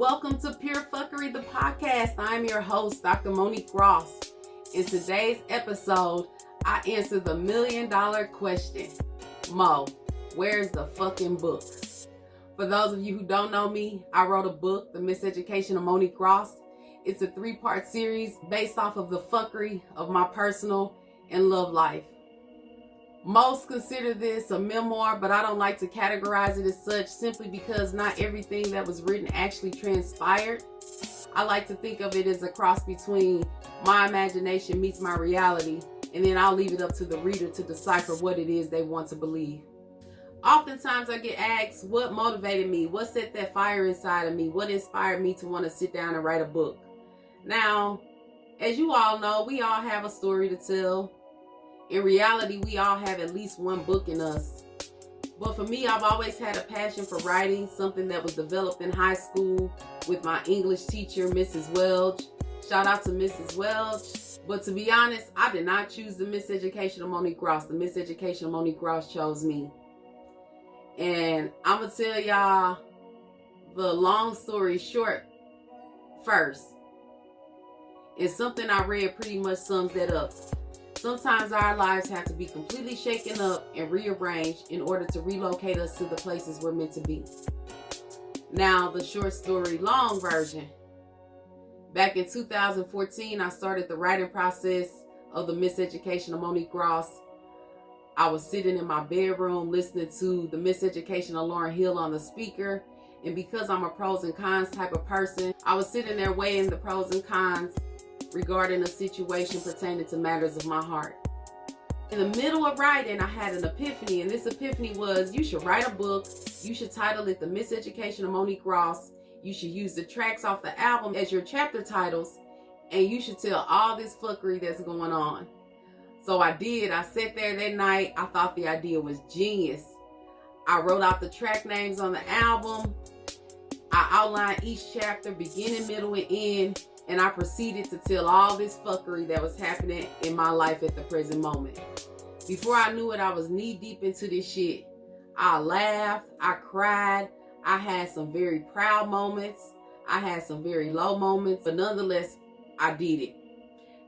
Welcome to Pure Phuckery, the podcast. I'm your host, Dr. Monique Ross. In today's episode, I answer the $1 million question. Mo, where's the fucking book? For those of you who don't know me, I wrote a book, The Miseducation of Monique Ross. It's a 3-part series based off of the fuckery of my personal and love life. Most consider this a memoir, but I don't like to categorize it as such simply because not everything that was written actually transpired. I like to think of it as a cross between my imagination meets my reality, and then I'll leave it up to the reader to decipher what it is they want to believe. Oftentimes I get asked what motivated me, what set that fire inside of me, what inspired me to want to sit down and write a book. Now, as you all know, we all have a story to tell. In reality, we all have at least one book in us. But for me, I've always had a passion for writing, something that was developed in high school with my English teacher, Mrs. Welch. Shout out to Mrs. Welch. But to be honest, I did not choose the Miseducation of Monique Ross. The Miseducation of Monique Ross chose me. And I'm going to tell y'all the long story short first. And something I read pretty much sums that up. Sometimes our lives have to be completely shaken up and rearranged in order to relocate us to the places we're meant to be. Now, the short story long version. Back in 2014, I started the writing process of The Miseducation of Monique Ross. I was sitting in my bedroom listening to The Miseducation of Lauryn Hill on the speaker. And because I'm a pros and cons type of person, I was sitting there weighing the pros and cons regarding a situation pertaining to matters of my heart. In the middle of writing, I had an epiphany, and this epiphany was, you should write a book. You should title it The Miseducation of Monique Ross. You should use the tracks off the album as your chapter titles, and you should tell all this fuckery that's going on. So I did. I sat there that night. I thought the idea was genius. I wrote out the track names on the album. I outlined each chapter, beginning, middle, and end. And I proceeded to tell all this fuckery that was happening in my life at the present moment. Before I knew it, I was knee deep into this shit. I laughed, I cried, I had some very proud moments, I had some very low moments, but nonetheless, I did it.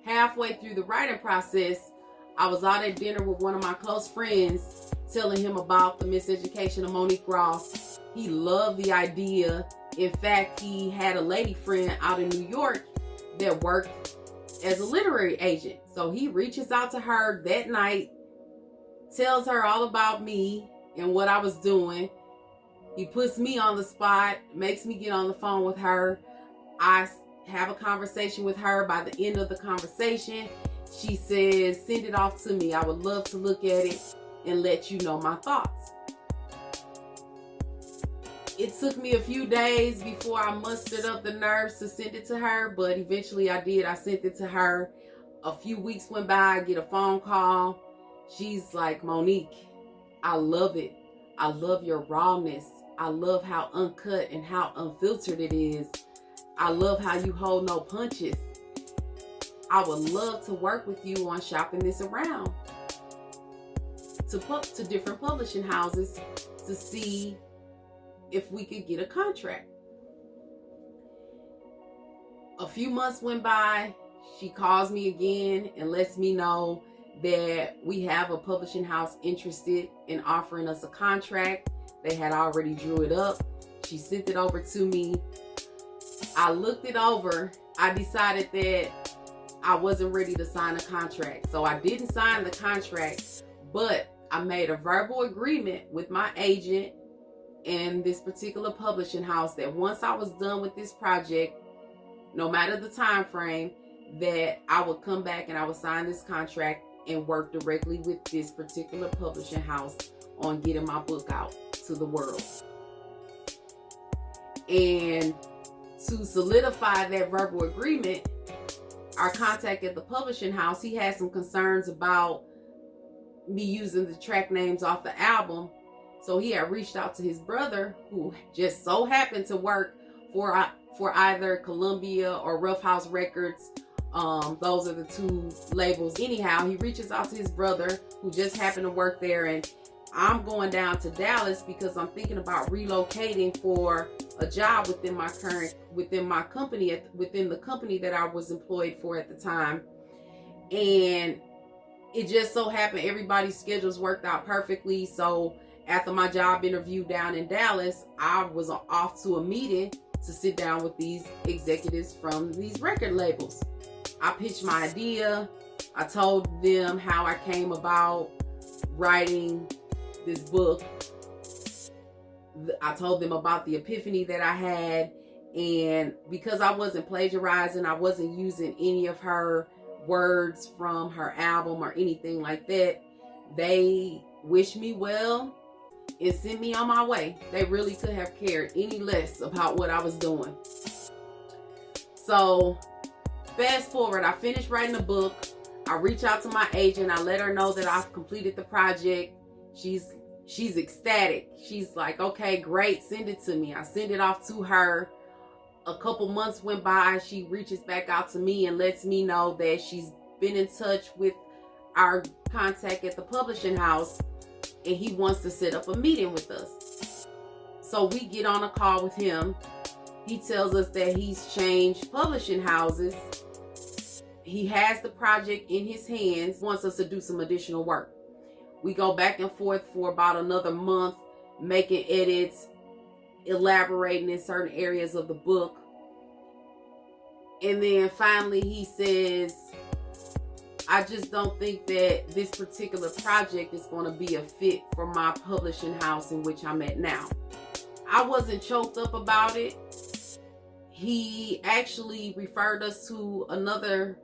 Halfway through the writing process, I was out at dinner with one of my close friends, telling him about The Miseducation of Monique Ross. He loved the idea. In fact, he had a lady friend out in New York that worked as a literary agent. So he reaches out to her that night, tells her all about me and what I was doing. He puts me on the spot, makes me get on the phone with her. I have a conversation with her. By the end of the conversation, she says, send it off to me. I would love to look at it and let you know my thoughts. It took me a few days before I mustered up the nerves to send it to her, but eventually I did. I sent it to her. A few weeks went by, I get a phone call. She's like, Monique, I love it. I love your rawness. I love how uncut and how unfiltered it is. I love how you hold no punches. I would love to work with you on shopping this around to different publishing houses to see if we could get a contract. A few months went by. She calls me again and lets me know that we have a publishing house interested in offering us a contract. They had already drew it up. She sent it over to me. I looked it over. I decided that I wasn't ready to sign a contract. So I didn't sign the contract, but I made a verbal agreement with my agent and this particular publishing house that once I was done with this project, no matter the time frame, that I would come back and I would sign this contract and work directly with this particular publishing house on getting my book out to the world. And to solidify that verbal agreement, our contact at the publishing house, he had some concerns about me using the track names off the album. So he had reached out to his brother, who just so happened to work for either Columbia or Rough House Records. Those are the two labels. Anyhow, he reaches out to his brother, who just happened to work there, and I'm going down to Dallas because I'm thinking about relocating for a job within the company that I was employed for at the time. And it just so happened everybody's schedules worked out perfectly. So after my job interview down in Dallas, I was off to a meeting to sit down with these executives from these record labels. I pitched my idea. I told them how I came about writing this book. I told them about the epiphany that I had, and because I wasn't plagiarizing, I wasn't using any of her words from her album or anything like that, they wished me well and sent me on my way. They really could have cared any less about what I was doing. So fast forward, I finished writing the book. I reach out to my agent. I let her know that I've completed the project. She's ecstatic. She's like, okay, great, send it to me. I send it off to her. A couple months went by. She reaches back out to me and lets me know that she's been in touch with our contact at the publishing house, and he wants to set up a meeting with us. So we get on a call with him. He tells us that he's changed publishing houses. He has the project in his hands, wants us to do some additional work. We go back and forth for about another month, making edits, elaborating in certain areas of the book. And then finally he says, I just don't think that this particular project is going to be a fit for my publishing house in which I'm at now. I wasn't choked up about it. He actually referred us to another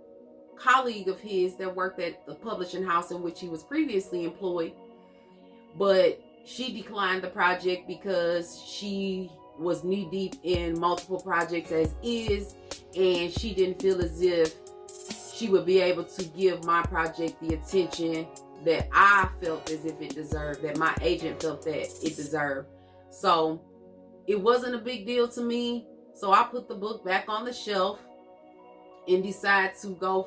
colleague of his that worked at the publishing house in which he was previously employed, but she declined the project because she was knee deep in multiple projects as is, and she didn't feel as if she would be able to give my project the attention that I felt as if it deserved, that my agent felt that it deserved. So it wasn't a big deal to me. So I put the book back on the shelf and decided to go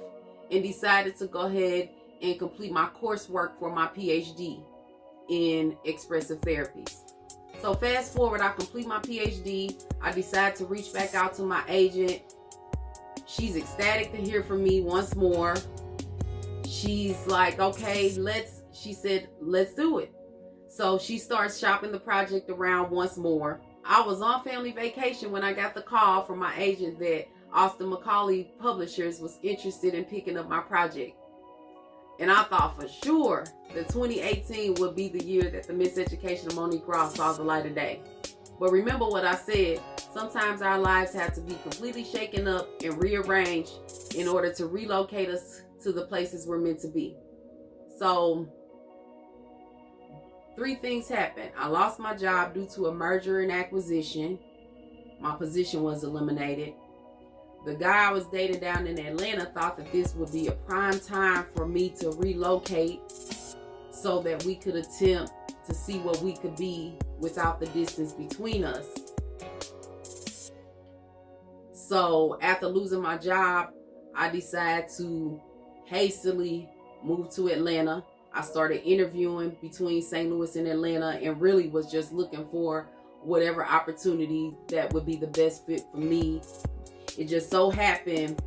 ahead and complete my coursework for my PhD in expressive therapies. So fast forward, I complete my PhD. I decide to reach back out to my agent. She's ecstatic to hear from me once more. She's like, okay, let's do it. So she starts shopping the project around once more. I was on family vacation when I got the call from my agent that Austin Macaulay Publishers was interested in picking up my project. And I thought for sure that 2018 would be the year that the Miseducation of Monique Ross saw the light of day. But remember what I said, sometimes our lives have to be completely shaken up and rearranged in order to relocate us to the places we're meant to be. So 3 things happened. I lost my job due to a merger and acquisition. My position was eliminated. The guy I was dating down in Atlanta thought that this would be a prime time for me to relocate so that we could attempt to see what we could be without the distance between us. So after losing my job, I decided to hastily move to Atlanta. I started interviewing between St. Louis and Atlanta and really was just looking for whatever opportunity that would be the best fit for me. It just so happened,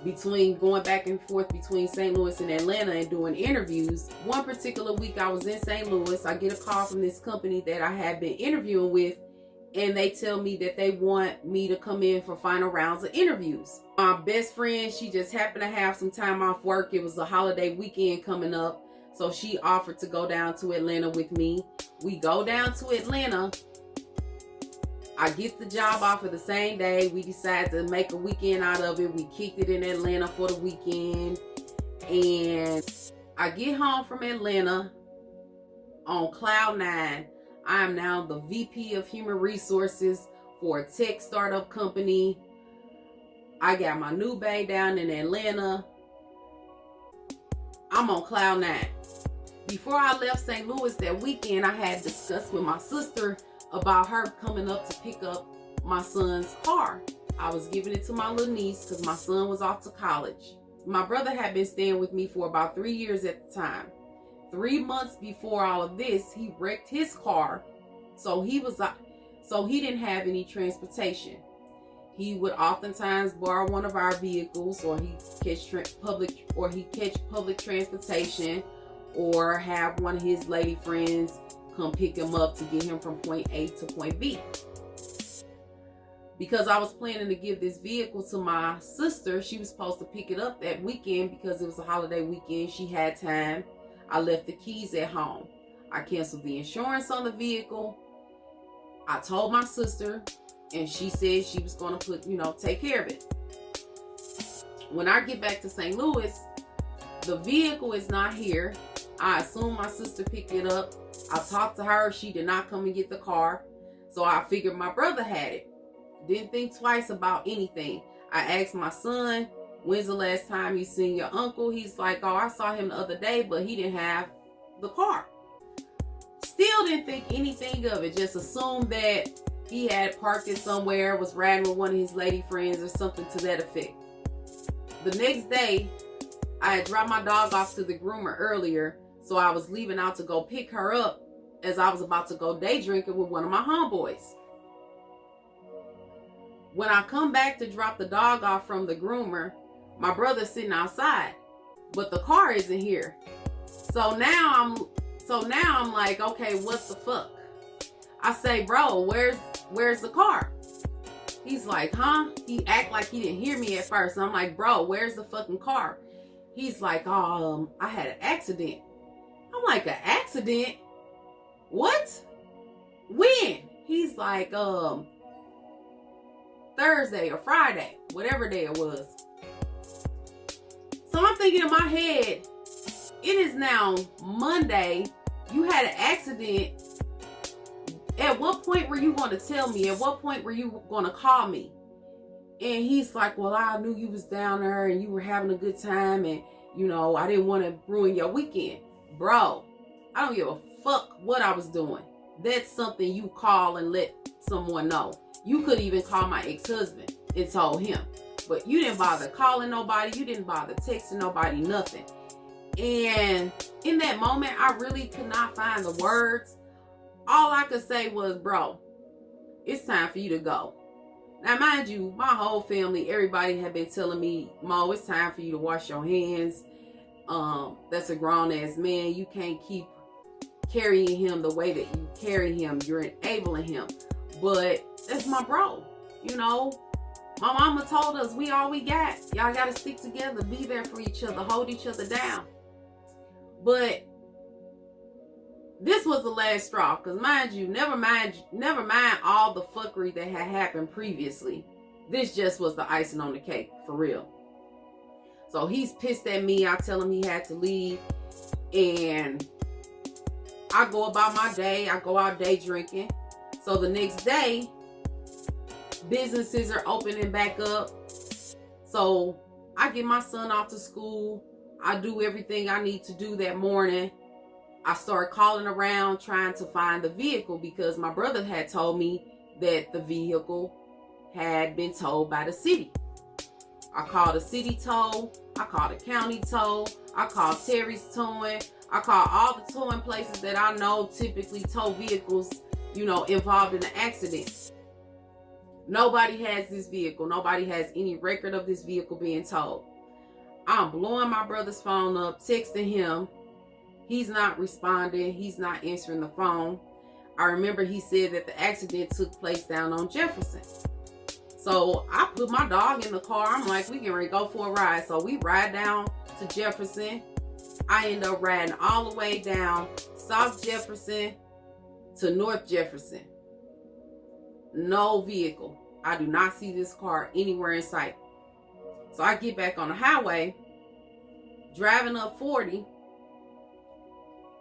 between going back and forth between St. Louis and Atlanta and doing interviews, one particular week I was in St. Louis. I get a call from this company that I had been interviewing with, and they tell me that they want me to come in for final rounds of interviews. My best friend, she just happened to have some time off work. It was a holiday weekend coming up, so she offered to go down to Atlanta with me. We go down to Atlanta. I get the job offer the same day. We decided to make a weekend out of it. We kicked it in Atlanta for the weekend. And I get home from Atlanta on cloud 9. I am now the VP of Human Resources for a tech startup company. I got my new bae down in Atlanta. I'm on cloud 9. Before I left St. Louis that weekend, I had discussed with my sister about her coming up to pick up my son's car. I was giving it to my little niece because my son was off to college. My brother had been staying with me for about 3 years at the time. 3 months before all of this, he wrecked his car. So So he didn't have any transportation. He would oftentimes borrow one of our vehicles, or he catch public transportation, or have one of his lady friends come pick him up to get him from point A to point B. Because I was planning to give this vehicle to my sister, she was supposed to pick it up that weekend because it was a holiday weekend. She had time. I left the keys at home. I canceled the insurance on the vehicle. I told my sister, and she said she was going to take care of it. When I get back to St. Louis, the vehicle is not here. I assume my sister picked it up. I talked to her. She did not come and get the car. So I figured my brother had it. Didn't think twice about anything. I asked my son, when's the last time you seen your uncle? He's like, oh, I saw him the other day, but he didn't have the car. Still didn't think anything of it. Just assumed that he had parked it somewhere, was riding with one of his lady friends or something to that effect. The next day, I had dropped my dog off to the groomer earlier, so I was leaving out to go pick her up as I was about to go day drinking with one of my homeboys. When I come back to drop the dog off from the groomer, my brother's sitting outside, but the car isn't here. So now I'm like, okay, what the fuck? I say, bro, where's the car? He's like, huh? He act like he didn't hear me at first. I'm like, bro, where's the fucking car? He's like, I had an accident. I'm like, an accident? What? When? He's like, Thursday or Friday, whatever day it was. So I'm thinking in my head, it is now Monday. You had an accident. At what point were you going to tell me? At what point were you going to call me? And he's like, well, I knew you was down there and you were having a good time, and I didn't want to ruin your weekend. Bro, I don't give a fuck what I was doing. That's something you call and let someone know. You could even call my ex-husband and told him. But you didn't bother calling nobody. You didn't bother texting nobody, nothing. And in that moment, I really could not find the words. All I could say was, bro, it's time for you to go. Now, mind you, my whole family, everybody had been telling me, Mo, it's time for you to wash your hands. That's a grown-ass man. You can't keep carrying him the way that you carry him. You're enabling him. But that's my bro. My mama told us we all we got. Y'all got to stick together, be there for each other, hold each other down. But this was the last straw, because mind you, never mind all the fuckery that had happened previously. This just was the icing on the cake, for real. So he's pissed at me. I tell him he had to leave, and I go about my day. I go out day drinking. So the next day, businesses are opening back up. So I get my son off to school. I do everything I need to do that morning. I start calling around trying to find the vehicle, because my brother had told me that the vehicle had been towed by the city. I called the city tow. I called the county tow. I called Terry's Towing. I called all the towing places that I know typically tow vehicles, involved in an accident. Nobody has this vehicle. Nobody has any record of this vehicle being towed. I'm blowing my brother's phone up, texting him. He's not responding. He's not answering the phone. I remember he said that the accident took place down on Jefferson. So I put my dog in the car. I'm like, we can go for a ride. So we ride down to Jefferson. I end up riding all the way down South Jefferson to North Jefferson. No vehicle. I do not see this car anywhere in sight. So I get back on the highway, driving up 40.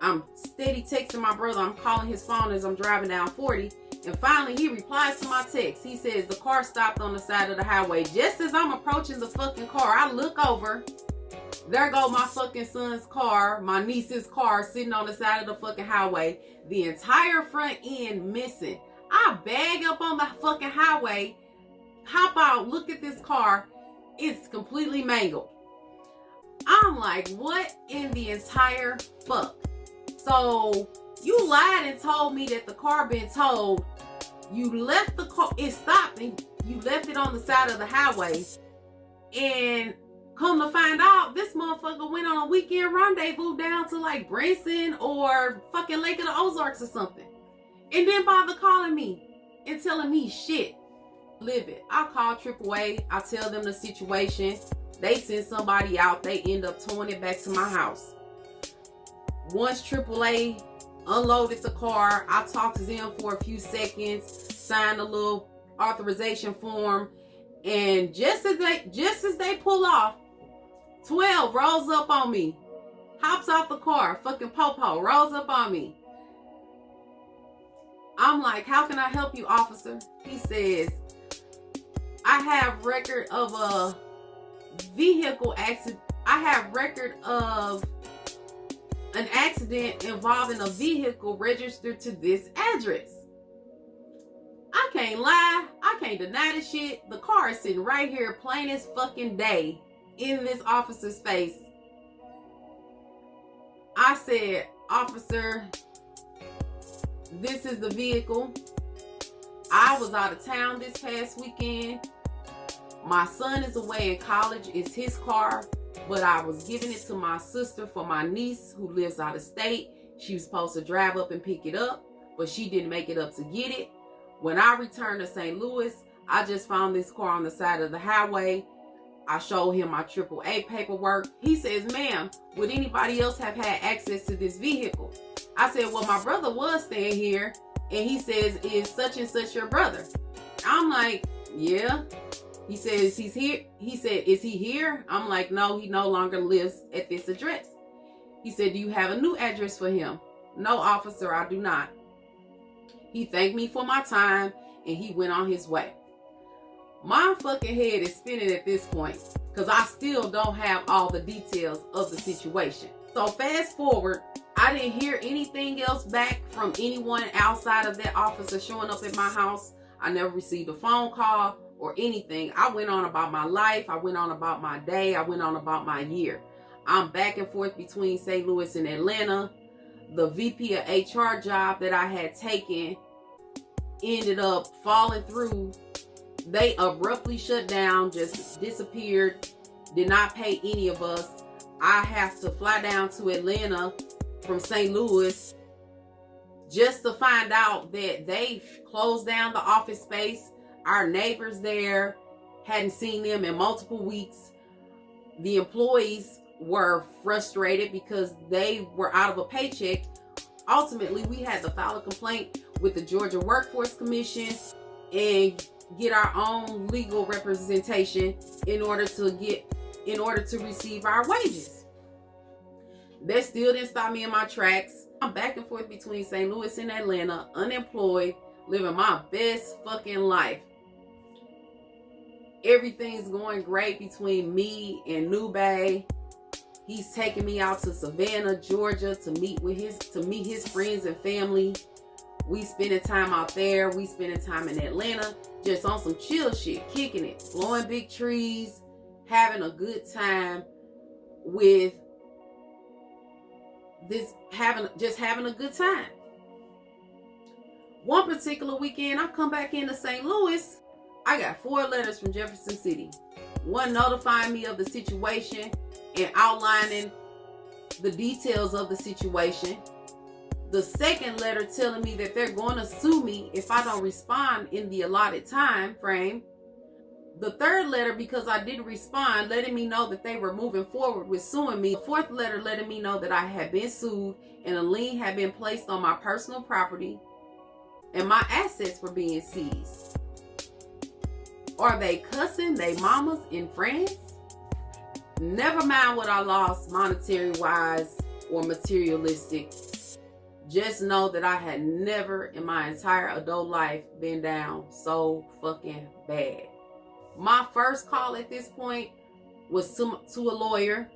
I'm steady texting my brother. I'm calling his phone as I'm driving down 40. And finally, he replies to my text. He says, the car stopped on the side of the highway. Just as I'm approaching the fucking car, I look over. There go my fucking son's car, my niece's car, sitting on the side of the fucking highway. The entire front end missing. I bag up on the fucking highway, hop out, look at this car. It's completely mangled. I'm like, what in the entire fuck? So you lied and told me that the car been towed, You left the car, it stopped, and you left it on the side of the highway. And come to find out, this motherfucker went on a weekend rendezvous down to like Branson or fucking Lake of the Ozarks or something. And then bother calling me and telling me shit. Live it. I call AAA. I tell them the situation. They send somebody out. They end up towing it back to my house. Once AAA unloaded the car, I talked to them for a few seconds, signed a little authorization form, and just as they pull off, 12 rolls up on me, hops out the car, fucking Popo rolls up on me. I'm like, how can I help you, officer? He says, I have record of a vehicle accident. I have record of an accident involving a vehicle registered to this address. I can't lie. I can't deny this shit. The car is sitting right here, plain as fucking day, in this officer's face. I said, officer, this is the vehicle. I was out of town this past weekend. My son is away in college. It's his car, but I was giving it to my sister for my niece who lives out of state. She was supposed to drive up and pick it up, but she didn't make it up to get it. When I returned to St. Louis, I just found this car on the side of the highway. I showed him my AAA paperwork. He says, ma'am, would anybody else have had access to this vehicle? I said, well, my brother was staying here. And he says, is such and such your brother? I'm like, yeah. He says, he's here. He said, is he here? I'm like, no, he no longer lives at this address. He said, do you have a new address for him? No, officer, I do not. He thanked me for my time and he went on his way. My fucking head is spinning at this point because I still don't have all the details of the situation. So fast forward, I didn't hear anything else back from anyone outside of that officer showing up at my house. I never received a phone call or anything. I went on about my life. I went on about my day. I went on about my year. I'm back and forth between St. Louis and Atlanta. The VP of HR job that I had taken ended up falling through. They abruptly shut down, just disappeared, did not pay any of us. I have to fly down to Atlanta from St. Louis just to find out that they closed down the office space. Our neighbors there, hadn't seen them in multiple weeks. The employees were frustrated because they were out of a paycheck. Ultimately, we had to file a complaint with the Georgia Workforce Commission and get our own legal representation in order to receive our wages. That still didn't stop me in my tracks. I'm back and forth between St. Louis and Atlanta, unemployed, living my best fucking life. Everything's going great between me and Nube. He's taking me out to Savannah, Georgia to meet his friends and family. We spending time out there. We spending time in Atlanta, just on some chill shit, kicking it, blowing big trees, having a good time with this, having a good time. One particular weekend, I come back into St. Louis. I got 4 letters from Jefferson City. One notifying me of the situation and outlining the details of the situation. The second letter telling me that they're going to sue me if I don't respond in the allotted time frame. The third letter, because I didn't respond, letting me know that they were moving forward with suing me. The fourth letter letting me know that I had been sued and a lien had been placed on my personal property and my assets were being seized. Are they cussing they mamas in France? Never mind what I lost monetary wise or materialistic. Just know that I had never in my entire adult life been down so fucking bad. My first call at this point was to a lawyer.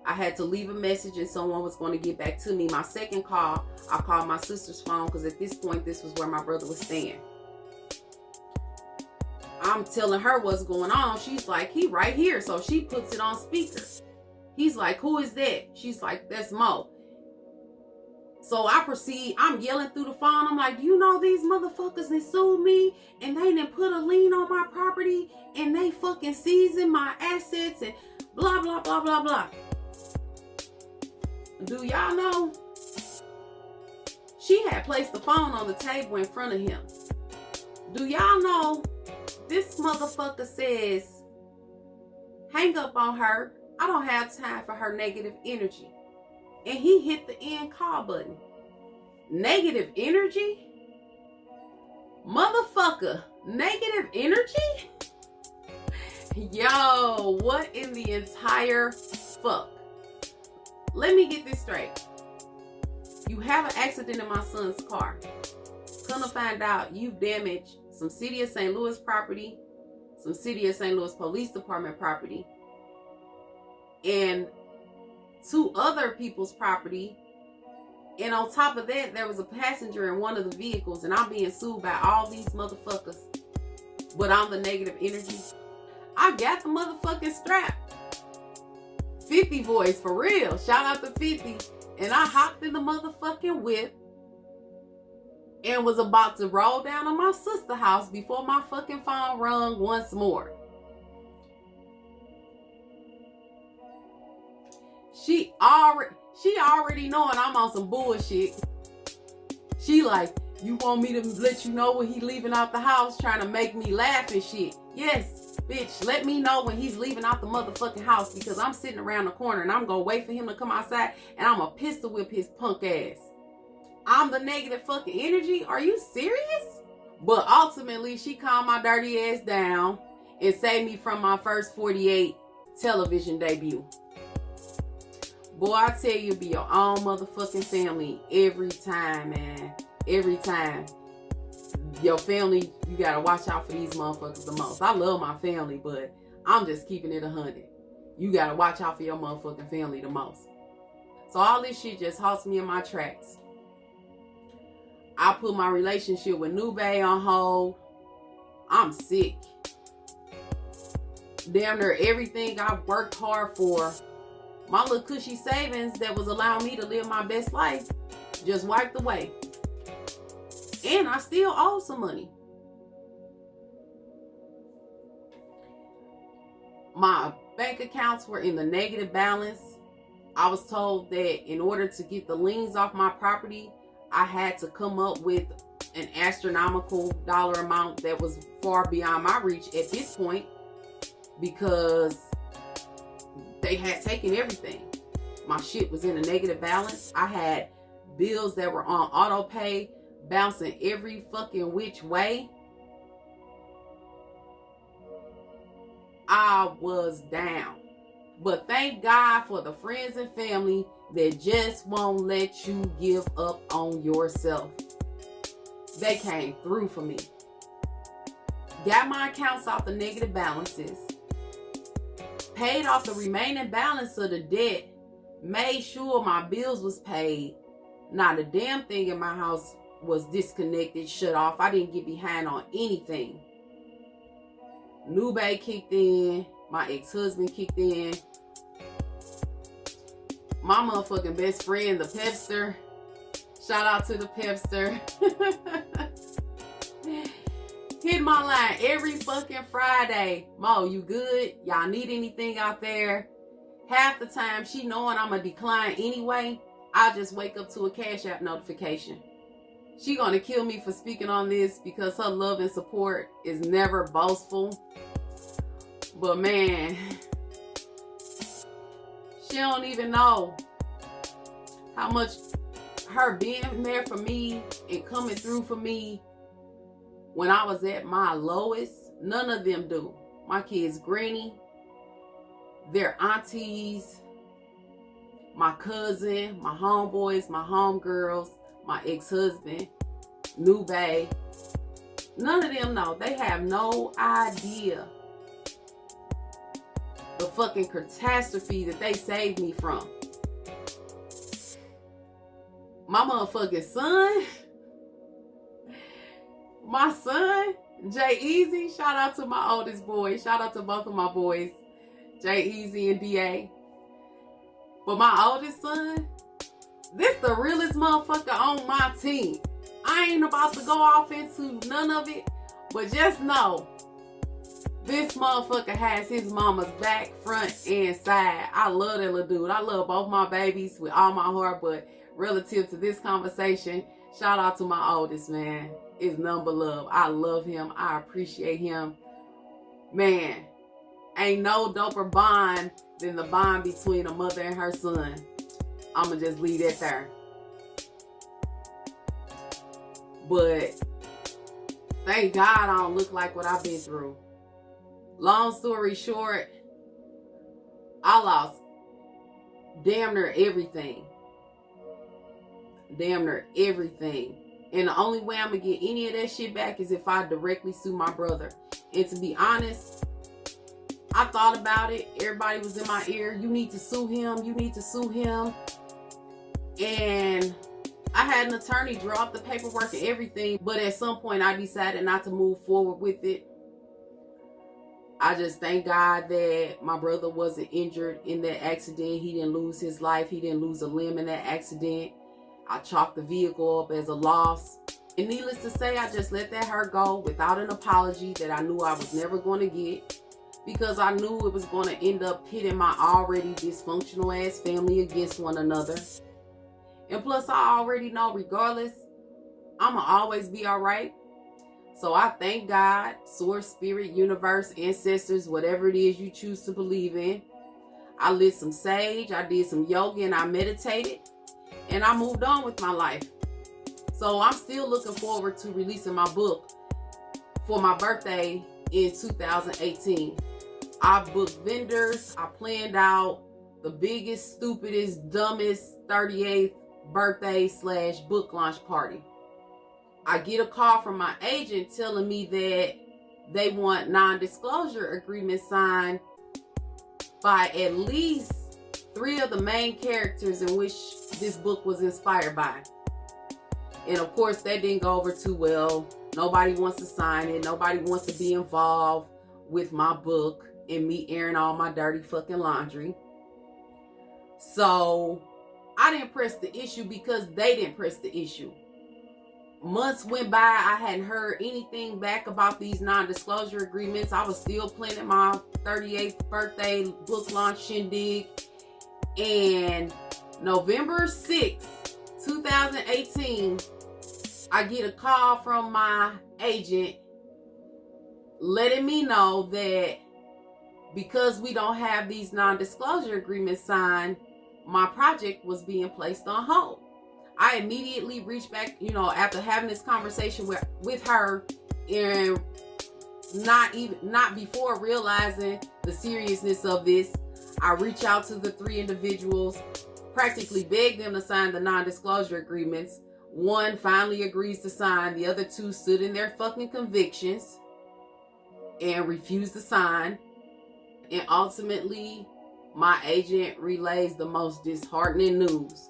I had to leave a message and someone was going to get back to me. My second call, I called my sister's phone because at this point, this was where my brother was staying. I'm telling her what's going on. She's like, he right here. So she puts it on speaker. He's like, who is that? She's like, that's Mo. So I'm yelling through the phone. I'm like, you know, these motherfuckers done sued me and they done put a lien on my property and they fucking seizing my assets and blah, blah, blah, blah, blah. Do y'all know? She had placed the phone on the table in front of him. Do y'all know this motherfucker says, hang up on her. I don't have time for her negative energy. And he hit the end call button. Negative energy? Motherfucker, negative energy? Yo, what in the entire fuck? Let me get this straight. You have an accident in my son's car. Come to find out you've damaged some City of St. Louis property, some City of St. Louis Police Department property, and 2 other people's property. And on top of that, there was a passenger in one of the vehicles, and I'm being sued by all these motherfuckers. But I'm the negative energy. I got the motherfucking strap. 50 voice, for real. Shout out to 50. And I hopped in the motherfucking whip and was about to roll down on my sister's house before my fucking phone rung once more. She already knowing I'm on some bullshit. She like, you want me to let you know when he leaving out the house, trying to make me laugh and shit. Yes, bitch, let me know when he's leaving out the motherfucking house, because I'm sitting around the corner and I'm gonna wait for him to come outside and I'm gonna pistol whip his punk ass. I'm the negative fucking energy? Are you serious? But ultimately, she calmed my dirty ass down and saved me from my first 48 television debut. Boy, I tell you, be your own motherfucking family every time, man. Every time. Your family, you gotta watch out for these motherfuckers the most. I love my family, but I'm just keeping it 100. You gotta watch out for your motherfucking family the most. So all this shit just halts me in my tracks. I put my relationship with Nube on hold. I'm sick. Damn near everything I've worked hard for, my little cushy savings that was allowing me to live my best life, just wiped away. And I still owe some money. My bank accounts were in the negative balance. I was told that in order to get the liens off my property, I had to come up with an astronomical dollar amount that was far beyond my reach at this point, because they had taken everything. My shit was in a negative balance. I had bills that were on auto pay, bouncing every fucking which way. I was down. But thank God for the friends and family that just won't let you give up on yourself. They came through for me. Got my accounts off the negative balances. Paid off the remaining balance of the debt. Made sure my bills was paid. Not a damn thing in my house was disconnected, shut off. I didn't get behind on anything. Nube kicked in. My ex-husband kicked in. My motherfucking best friend, the Pepster. Shout out to the Pepster. Hit my line every fucking Friday. Mo, you good? Y'all need anything out there? Half the time, she knowing I'm a decline anyway, I just wake up to a Cash App notification. She gonna kill me for speaking on this because her love and support is never boastful. But man, she don't even know how much her being there for me and coming through for me when I was at my lowest, none of them do. My kids, Granny, their aunties, my cousin, my homeboys, my homegirls, my ex-husband, Nube. None of them know. They have no idea the fucking catastrophe that they saved me from. My motherfucking son, my son, Jay Easy, shout out to my oldest boy. Shout out to both of my boys, Jay Easy and DA. But my oldest son, This the realest motherfucker on my team. I ain't about to go off into none of it, but just know this motherfucker has his mama's back, front, and side. I love that little dude. I love both my babies with all my heart, but relative to this conversation, shout out to my oldest, man. It's none but love. I love him. I appreciate him. Man, ain't no doper bond than the bond between a mother and her son. I'ma just leave that there. But thank God I don't look like what I've been through. Long story short, I lost damn near everything. Damn near everything. And the only way I'm gonna get any of that shit back is if I directly sue my brother. And to be honest, I thought about it. Everybody was in my ear. You need to sue him. You need to sue him. And I had an attorney draw up the paperwork and everything. But at some point, I decided not to move forward with it. I just thank God that my brother wasn't injured in that accident. He didn't lose his life. He didn't lose a limb in that accident. I chalked the vehicle up as a loss. And needless to say, I just let that hurt go without an apology that I knew I was never going to get. Because I knew it was going to end up pitting my already dysfunctional ass family against one another. And plus, I already know regardless, I'm going to always be all right. So I thank God, source, spirit, universe, ancestors, whatever it is you choose to believe in. I lit some sage, I did some yoga, and I meditated. And I moved on with my life. So I'm still looking forward to releasing my book for my birthday in 2018. I booked vendors. I planned out the biggest, stupidest, dumbest 38th birthday / book launch party. I get a call from my agent telling me that they want non-disclosure agreements signed by at least 3 of the main characters in which this book was inspired by. And of course, that didn't go over too well. Nobody wants to sign it. Nobody wants to be involved with my book and me airing all my dirty fucking laundry. So I didn't press the issue because they didn't press the issue. Months went by. I hadn't heard anything back about these non-disclosure agreements. I was still planning my 38th birthday book launch shindig. And November 6th, 2018, I get a call from my agent letting me know that because we don't have these non-disclosure agreements signed, my project was being placed on hold. I immediately reached back, after having this conversation with her, and not before realizing the seriousness of this, I reach out to the 3 individuals, practically beg them to sign the non-disclosure agreements. One finally agrees to sign. The other 2 stood in their fucking convictions and refused to sign. And ultimately, my agent relays the most disheartening news.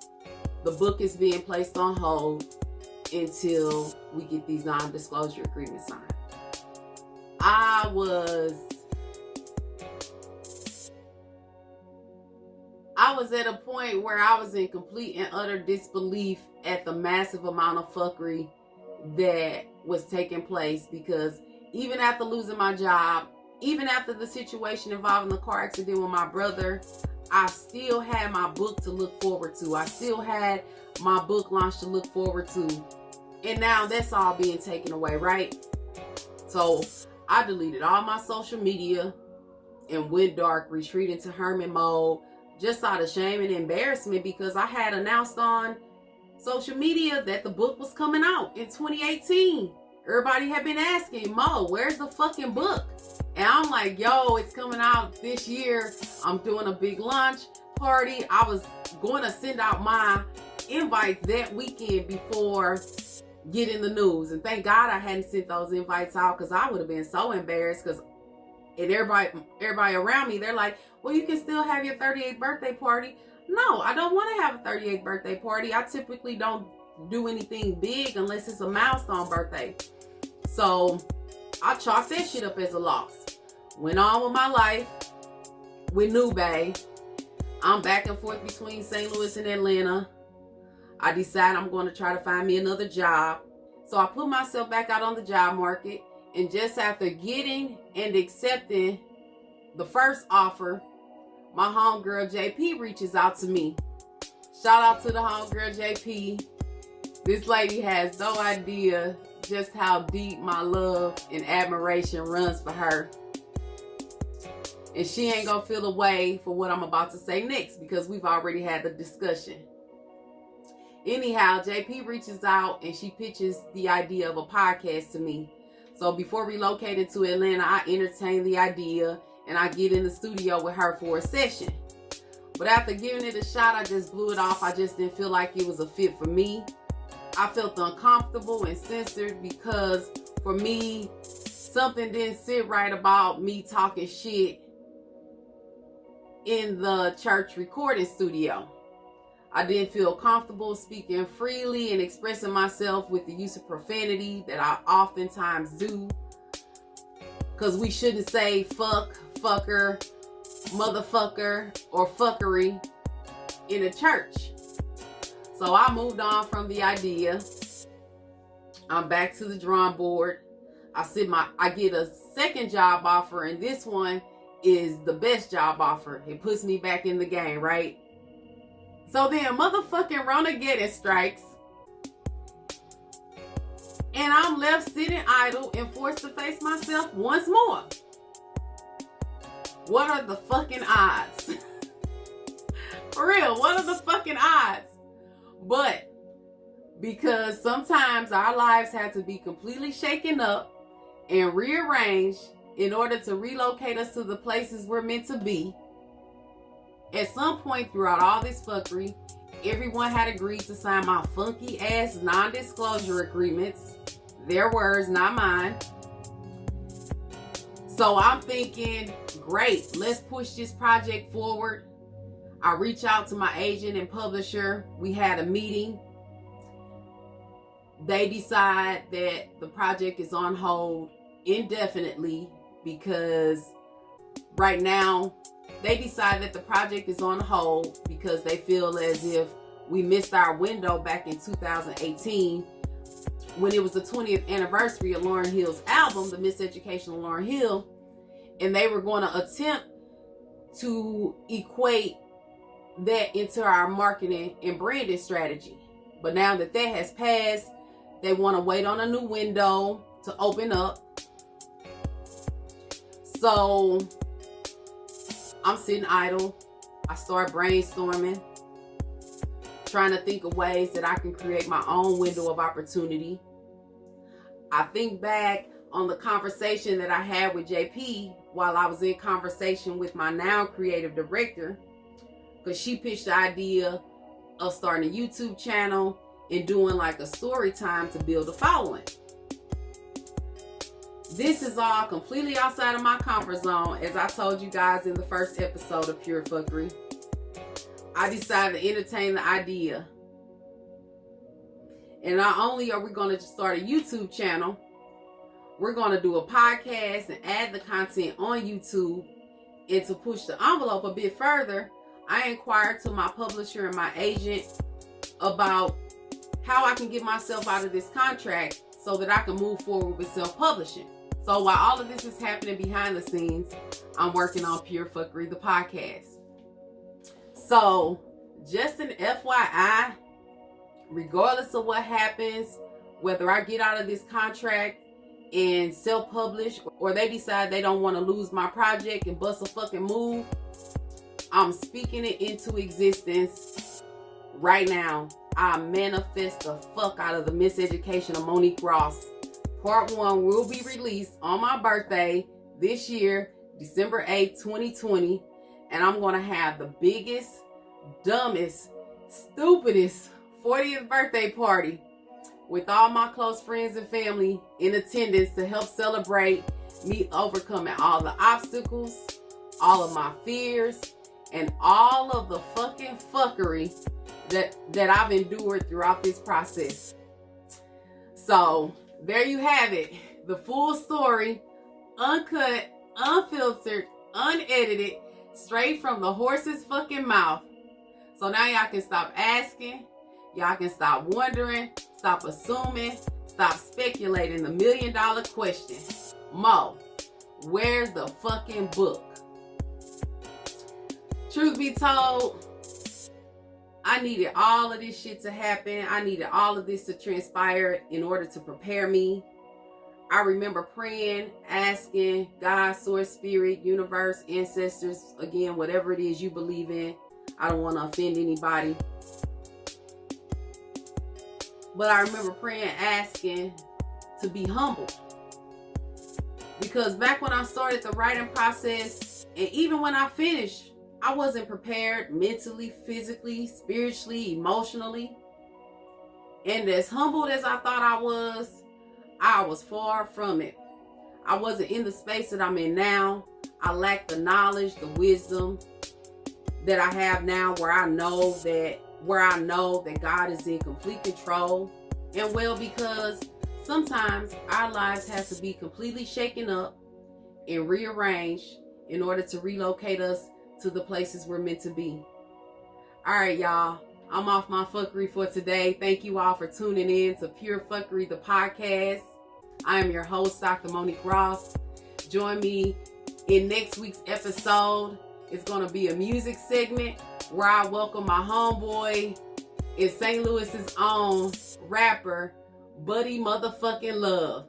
The book is being placed on hold until we get these non-disclosure agreements signed. I was at a point where I was in complete and utter disbelief at the massive amount of fuckery that was taking place, because even after losing my job, even after the situation involving the car accident with my brother, I still had my book to look forward to. I still had my book launch to look forward to. And now that's all being taken away, right? So I deleted all my social media and went dark, retreated into hermit mode, just out of shame and embarrassment, because I had announced on social media that the book was coming out in 2018. Everybody had been asking, Mo, where's the fucking book? And I'm like, yo, it's coming out this year. I'm doing a big launch party. I was going to send out my invites that weekend before getting the news. And thank God I hadn't sent those invites out, because I would have been so embarrassed. And everybody around me, they're like, well, you can still have your 38th birthday party. No, I don't want to have a 38th birthday party. I typically don't do anything big unless it's a milestone birthday. So I chalked that shit up as a loss. Went on with my life with New Bay. I'm back and forth between St. Louis and Atlanta. I decided I'm going to try to find me another job. So I put myself back out on the job market. And just after getting and accepting the first offer, my homegirl JP reaches out to me. Shout out to the homegirl JP. This lady has no idea just how deep my love and admiration runs for her. And she ain't gonna feel away for what I'm about to say next because we've already had the discussion. Anyhow, JP reaches out and she pitches the idea of a podcast to me. So before relocating to Atlanta, I entertained the idea and I get in the studio with her for a session. But after giving it a shot, I just blew it off. I just didn't feel like it was a fit for me. I felt uncomfortable and censored because for me, something didn't sit right about me talking shit in the church recording studio. I didn't feel comfortable speaking freely and expressing myself with the use of profanity that I oftentimes do. Because we shouldn't say fuck, fucker, motherfucker, or fuckery in a church. So I moved on from the idea. I'm back to the drawing board. I get a second job offer, and this one is the best job offer. It puts me back in the game, right? So then motherfucking Ronageddon strikes. And I'm left sitting idle and forced to face myself once more. What are the fucking odds? For real, what are the fucking odds? But because sometimes our lives have to be completely shaken up and rearranged in order to relocate us to the places we're meant to be. At some point throughout all this fuckery, everyone had agreed to sign my funky ass non-disclosure agreements. Their words, not mine. So I'm thinking, great, let's push this project forward. I reach out to my agent and publisher. We had a meeting. They decide that the project is on hold indefinitely because right now they decide that the project is on hold because they feel as if we missed our window back in 2018 when it was the 20th anniversary of Lauryn Hill's album, The Miseducation of Lauryn Hill, and they were going to attempt to equate that into our marketing and branding strategy. But now that that has passed, they want to wait on a new window to open up. So I'm sitting idle. I start brainstorming, trying to think of ways that I can create my own window of opportunity. I think back on the conversation that I had with JP while I was in conversation with my now creative director, because she pitched the idea of starting a YouTube channel and doing like a story time to build a following. This is all completely outside of my comfort zone, as I told you guys in the first episode of Pure Phuckery. I decided to entertain the idea. And not only are we going to start a YouTube channel, we're going to do a podcast and add the content on YouTube. And to push the envelope a bit further, I inquired to my publisher and my agent about how I can get myself out of this contract so that I can move forward with self-publishing. So while all of this is happening behind the scenes, I'm working on Pure Phuckery, the podcast. So just an FYI, regardless of what happens, whether I get out of this contract and self-publish or they decide they don't want to lose my project and bust a fucking move, I'm speaking it into existence right now. I manifest the fuck out of The Miseducation of Monique Ross. Part 1 will be released on my birthday this year, December 8th, 2020. And I'm going to have the biggest, dumbest, stupidest 40th birthday party with all my close friends and family in attendance to help celebrate me overcoming all the obstacles, all of my fears, and all of the fucking fuckery that I've endured throughout this process. So there you have it. The full story, uncut, unfiltered, unedited, straight from the horse's fucking mouth. So now y'all can stop asking, y'all can stop wondering, stop assuming, stop speculating. The $1 million question. Mo, where's the fucking book? Truth be told, I needed all of this shit to happen. I needed all of this to transpire in order to prepare me. I remember praying, asking God, source, spirit, universe, ancestors, again, whatever it is you believe in. I don't want to offend anybody. But I remember praying, asking to be humble. Because back when I started the writing process, and even when I finished, I wasn't prepared mentally, physically, spiritually, emotionally. And as humbled as I thought I was far from it. I wasn't in the space that I'm in now. I lacked the knowledge, the wisdom that I have now, where I know that God is in complete control. And well, because sometimes our lives have to be completely shaken up and rearranged in order to relocate us to the places we're meant to be. All right, y'all. I'm off my fuckery for today. Thank you all for tuning in to Pure Phuckery, the podcast. I am your host, Dr. Monique Ross. Join me in next week's episode. It's going to be a music segment where I welcome my homeboy in St. Louis's own rapper, Buddy Motherfucking Love.